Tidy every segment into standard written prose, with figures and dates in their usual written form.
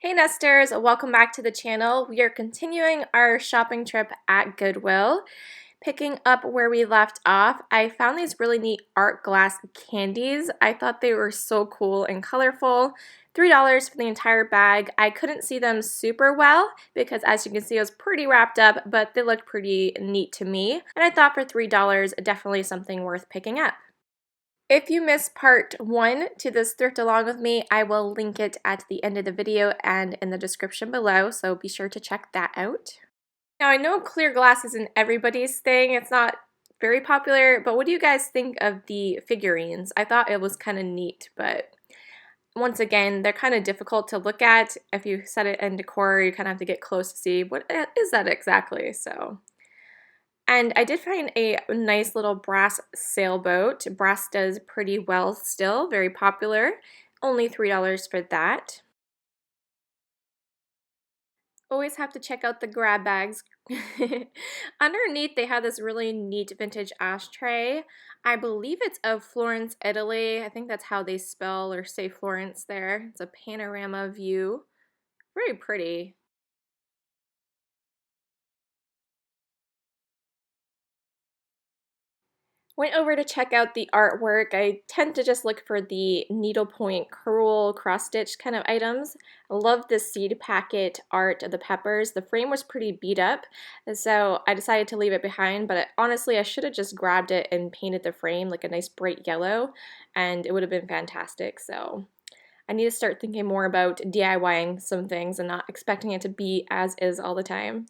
Hey Nesters, welcome back to the channel. We are continuing our shopping trip at Goodwill. Picking up where we left off, I found these really neat art glass candies. I thought they were so cool and colorful. $3 for the entire bag. I couldn't see them super well because as you can see I was pretty wrapped up, but they looked pretty neat to me. And I thought for $3, definitely something worth picking up. If you missed part 1 to this thrift along with me, I will link it at the end of the video and in the description below, so be sure to check that out. Now I know clear glass isn't everybody's thing, it's not very popular, but what do you guys think of the figurines? I thought it was kind of neat, but once again, they're kind of difficult to look at. If you set it in decor, you kind of have to get close to see what is that exactly, so... And I did find a nice little brass sailboat. Brass does pretty well still, very popular. Only $3 for that. Always have to check out the grab bags. Underneath they have this really neat vintage ashtray. I believe it's of Florence, Italy. I think that's how they spell or say Florence there. It's a panorama view. Very pretty. Went over to check out the artwork. I tend to just look for the needlepoint curl cross-stitch kind of items. I love this seed packet art of the peppers. The frame was pretty beat up, so I decided to leave it behind, but honestly I should have just grabbed it and painted the frame like a nice bright yellow, and it would have been fantastic. So I need to start thinking more about DIYing some things and not expecting it to be as is all the time.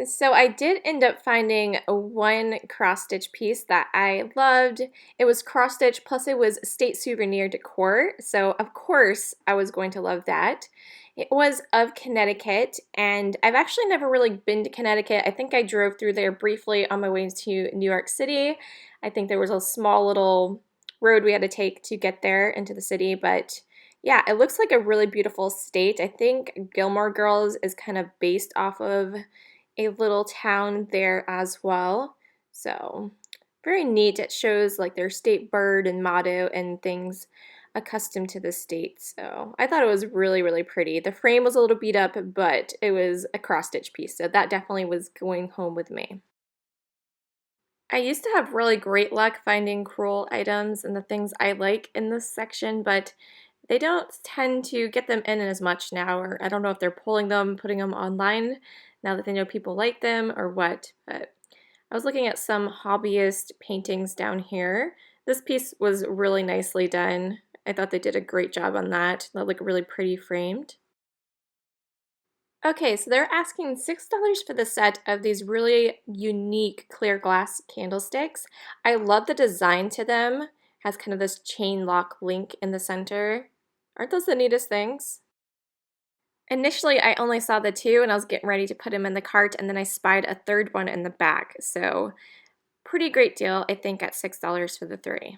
So I did end up finding one cross-stitch piece that I loved. It was cross-stitch plus it was state souvenir decor, so of course I was going to love that. It was of Connecticut, and I've actually never really been to Connecticut. I think I drove through there briefly on my way to New York City. I think there was a small little road we had to take to get there into the city, but yeah, it looks like a really beautiful state. I think Gilmore Girls is kind of based off of a little town there as well. So very neat. It shows like their state bird and motto and things accustomed to the state. So I thought it was really, really pretty. The frame was a little beat up, but it was a cross-stitch piece, so that definitely was going home with me. I used to have really great luck finding crewel items and the things I like in this section, but they don't tend to get them in as much now, or I don't know if they're pulling them, putting them online now that they know people like them or what, but I was looking at some hobbyist paintings down here. This piece was really nicely done. I thought they did a great job on that. They look really pretty framed. Okay, so they're asking $6 for the set of these really unique clear glass candlesticks. I love the design to them. Has kind of this chain lock link in the center. Aren't those the neatest things? Initially, I only saw the two and I was getting ready to put them in the cart, and then I spied a third one in the back. So pretty great deal, I think, at $6 for the three.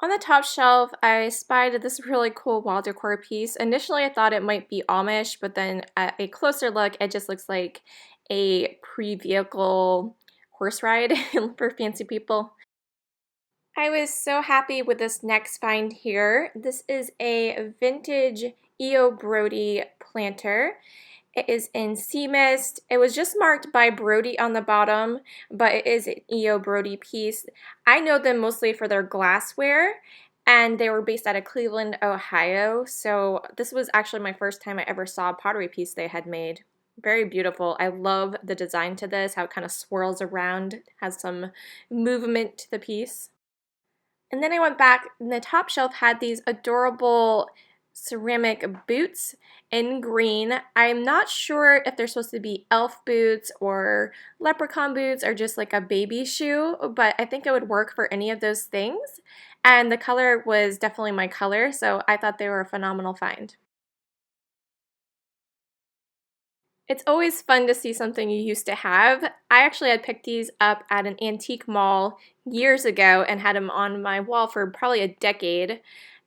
On the top shelf, I spied this really cool wall decor piece. Initially, I thought it might be Amish, but then at a closer look, it just looks like a pre-vehicle horse ride for fancy people. I was so happy with this next find here. This is a vintage E.O. Brody planter. It is in sea mist. It was just marked by Brody on the bottom, but it is an E.O. Brody piece. I know them mostly for their glassware, and they were based out of Cleveland, Ohio. So this was actually my first time I ever saw a pottery piece they had made. Very beautiful. I love the design to this, how it kind of swirls around, has some movement to the piece. And then I went back, and the top shelf had these adorable ceramic boots in green. I'm not sure if they're supposed to be elf boots or leprechaun boots or just like a baby shoe, but I think it would work for any of those things. And the color was definitely my color, so I thought they were a phenomenal find. It's always fun to see something you used to have. I actually had picked these up at an antique mall years ago and had them on my wall for probably a decade.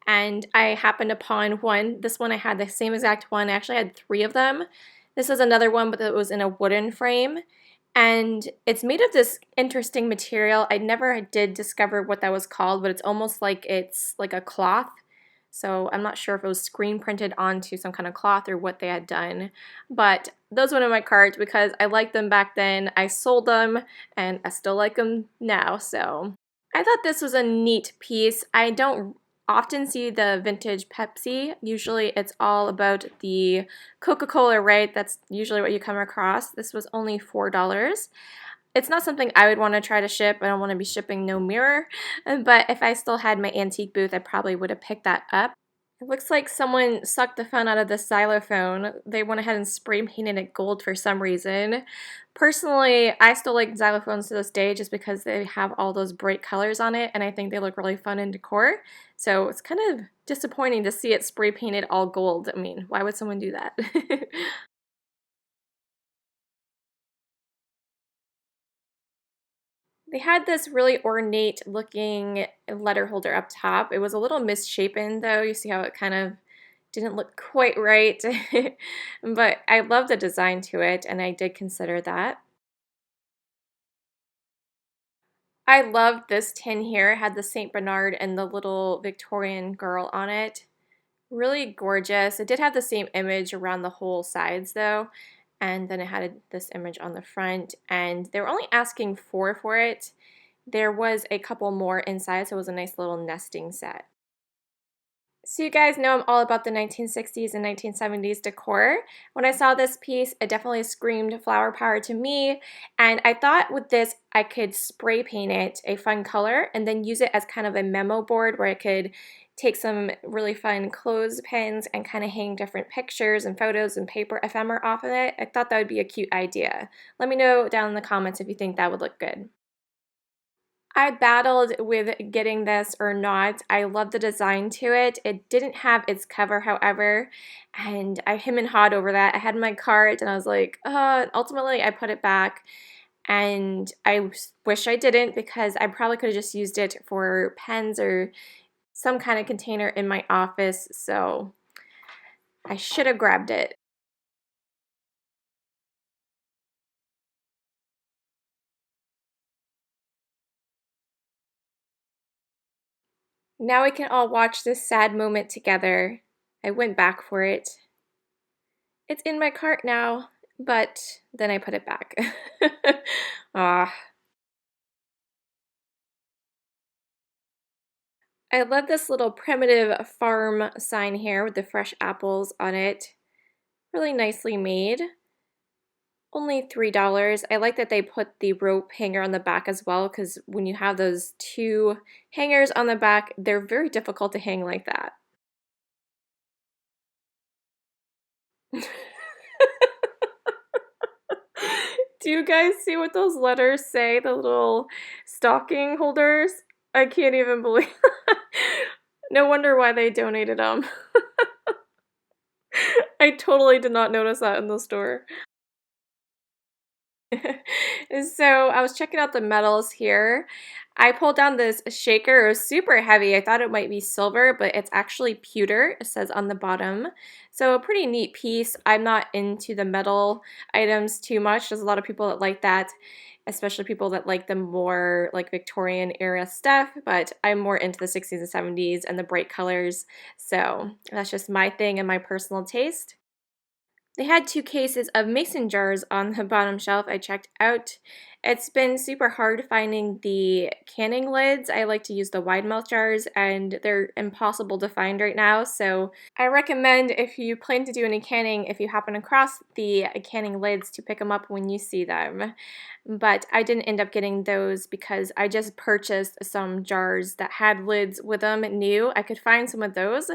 And I happened upon one. This one I had the same exact one. I actually had three of them. This was another one, but it was in a wooden frame. And it's made of this interesting material. I never did discover what that was called, but it's almost like it's like a cloth. So I'm not sure if it was screen printed onto some kind of cloth or what they had done. But those went in my cart because I liked them back then. I sold them and I still like them now. So I thought this was a neat piece. I don't often see the vintage Pepsi. Usually it's all about the Coca-Cola, right? That's usually what you come across. This was only $4. It's not something I would want to try to ship. I don't want to be shipping no mirror, but if I still had my antique booth, I probably would have picked that up. It looks like someone sucked the fun out of the xylophone. They went ahead and spray painted it gold for some reason. Personally, I still like xylophones to this day just because they have all those bright colors on it, and I think they look really fun in decor. So it's kind of disappointing to see it spray painted all gold. I mean, why would someone do that? They had this really ornate looking letter holder up top. It was a little misshapen though. You see how it kind of didn't look quite right. But I love the design to it and I did consider that. I loved this tin here. It had the St. Bernard and the little Victorian girl on it. Really gorgeous. It did have the same image around the whole sides though. And then it had this image on the front. And they were only asking four for it. There was a couple more inside, so it was a nice little nesting set. So you guys know I'm all about the 1960s and 1970s decor. When I saw this piece, it definitely screamed flower power to me, and I thought with this I could spray paint it a fun color and then use it as kind of a memo board where I could take some really fun clothespins and kind of hang different pictures and photos and paper ephemera off of it. I thought that would be a cute idea. Let me know down in the comments if you think that would look good. I battled with getting this or not. I love the design to it. It didn't have its cover, however, and I him and hawed over that. I had my cart and I was like, ultimately I put it back and I wish I didn't because I probably could have just used it for pens or some kind of container in my office, so I should have grabbed it. Now we can all watch this sad moment together. I went back for it. It's in my cart now, but then I put it back. Ah, I love this little primitive farm sign here with the fresh apples on it. Really nicely made. Only $3. I like that they put the rope hanger on the back as well because when you have those two hangers on the back, they're very difficult to hang like that. Do you guys see what those letters say? The little stocking holders? I can't even believe. No wonder why they donated them. I totally did not notice that in the store. So I was checking out the metals here. I pulled down this shaker. It was super heavy. I thought it might be silver, but it's actually pewter, it says on the bottom. So a pretty neat piece. I'm not into the metal items too much. There's a lot of people that like that, especially people that like the more like Victorian era stuff, but I'm more into the 60s and 70s and the bright colors. So that's just my thing and my personal taste. They had two cases of mason jars on the bottom shelf I checked out. It's been super hard finding the canning lids. I like to use the wide mouth jars and they're impossible to find right now. So I recommend if you plan to do any canning, if you happen across the canning lids to pick them up when you see them. But I didn't end up getting those because I just purchased some jars that had lids with them new. I could find some of those.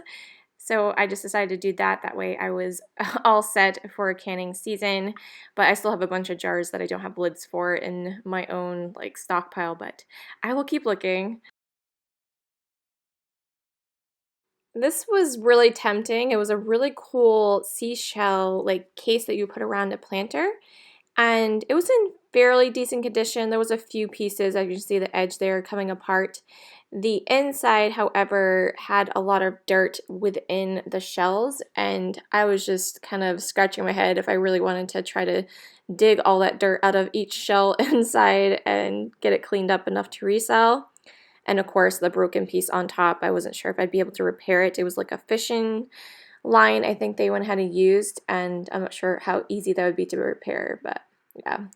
So I just decided to do that. That way I was all set for a canning season, but I still have a bunch of jars that I don't have lids for in my own like stockpile, but I will keep looking. This was really tempting. It was a really cool seashell like case that you put around a planter, and it was in fairly decent condition. There was a few pieces, as you can see the edge there coming apart. The inside, however, had a lot of dirt within the shells, and I was just kind of scratching my head if I really wanted to try to dig all that dirt out of each shell inside and get it cleaned up enough to resell. And of course, the broken piece on top, I wasn't sure if I'd be able to repair it. It was like a fishing line I think they went ahead and used, and I'm not sure how easy that would be to repair, but yeah.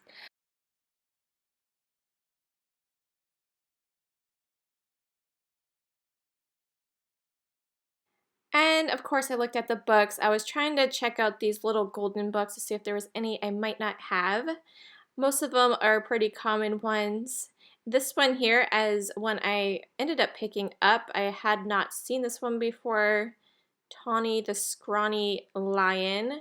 And of course, I looked at the books. I was trying to check out these little golden books to see if there was any I might not have. Most of them are pretty common ones. This one here is one I ended up picking up. I had not seen this one before. Tawny the Scrawny Lion.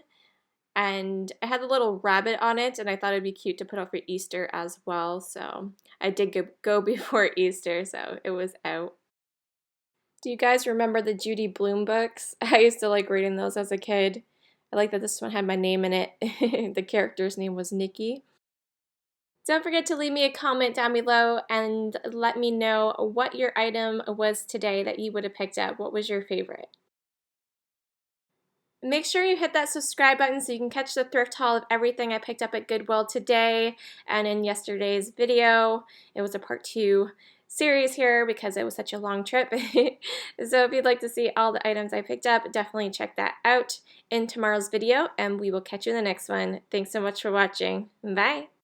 And it had a little rabbit on it, and I thought it'd be cute to put out for Easter as well. So I did go before Easter, so it was out. Do you guys remember the Judy Blume books? I used to like reading those as a kid. I like that this one had my name in it. The character's name was Nikki. Don't forget to leave me a comment down below and let me know what your item was today that you would have picked up. What was your favorite? Make sure you hit that subscribe button so you can catch the thrift haul of everything I picked up at Goodwill today and in yesterday's video. It was a part 2 series here because it was such a long trip. So if you'd like to see all the items I picked up, definitely check that out in tomorrow's video, and we will catch you in the next one. Thanks so much for watching. Bye!